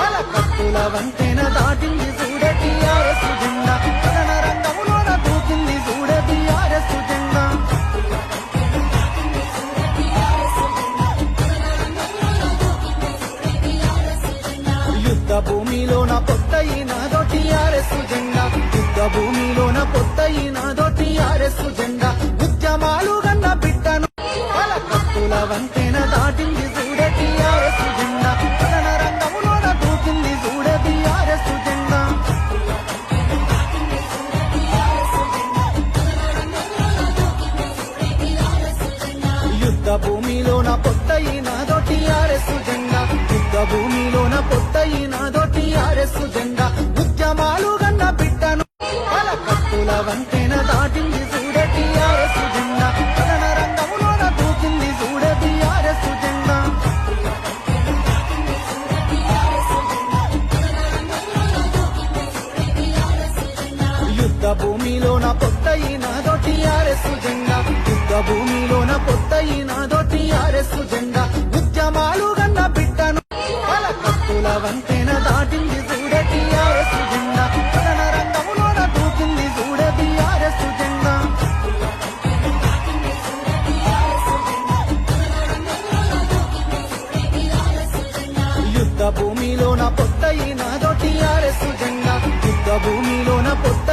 కత్తుల వంతెన దాటింది చూడే టీఆర్ఎస్ జెండా కథన రంగంలోన దూకింది చూడే టీఆర్ఎస్ జెండా యుద్ధ భూమిలోన పొత్తయినాదో టీఆర్ఎస్ జెండా యుద్ధ భూమిలోన పొత్తయినాదో టీఆర్ఎస్ జెండా ఉద్యమాలు గన్న బిడ్డను కత్తుల వంతెన దాటింది చూడే టీఆర్ఎస్ జెండా కథన రంగంలోన దూకింది చూడే టీఆర్ఎస్ జెండా యుద్ధ భూమిలోన పొత్తయినాదో టీఆర్ఎస్ జెండా యుద్ధ భూమిలోన పొత్తయినాదో టీఆర్ఎస్ జెండా ఉద్యమాలు గన్న బిడ్డను కత్తుల వంతెన దాటింది చూడే టీఆర్ఎస్ జెండా కథన రంగంలోన దూకింది చూడే టీఆర్ఎస్ జెండా యుద్ధ భూమిలోన పొత్తయినాదో టీఆర్ఎస్ జెండా యుద్ధ భూమిలోన పొత్తయినాదో టీఆర్ఎస్ జెండా ఉద్యమాలు గన్న బిడ్డను కత్తుల వంతెన దాటింది చూడే టీఆర్ఎస్ జెండా కథన రంగంలోన దూకింది చూడే టీఆర్ఎస్ జెండా యుద్ధ భూమిలోన పొత్తయినాదో టీఆర్ఎస్ జెండా యుద్ధ భూమిలోన పొత్త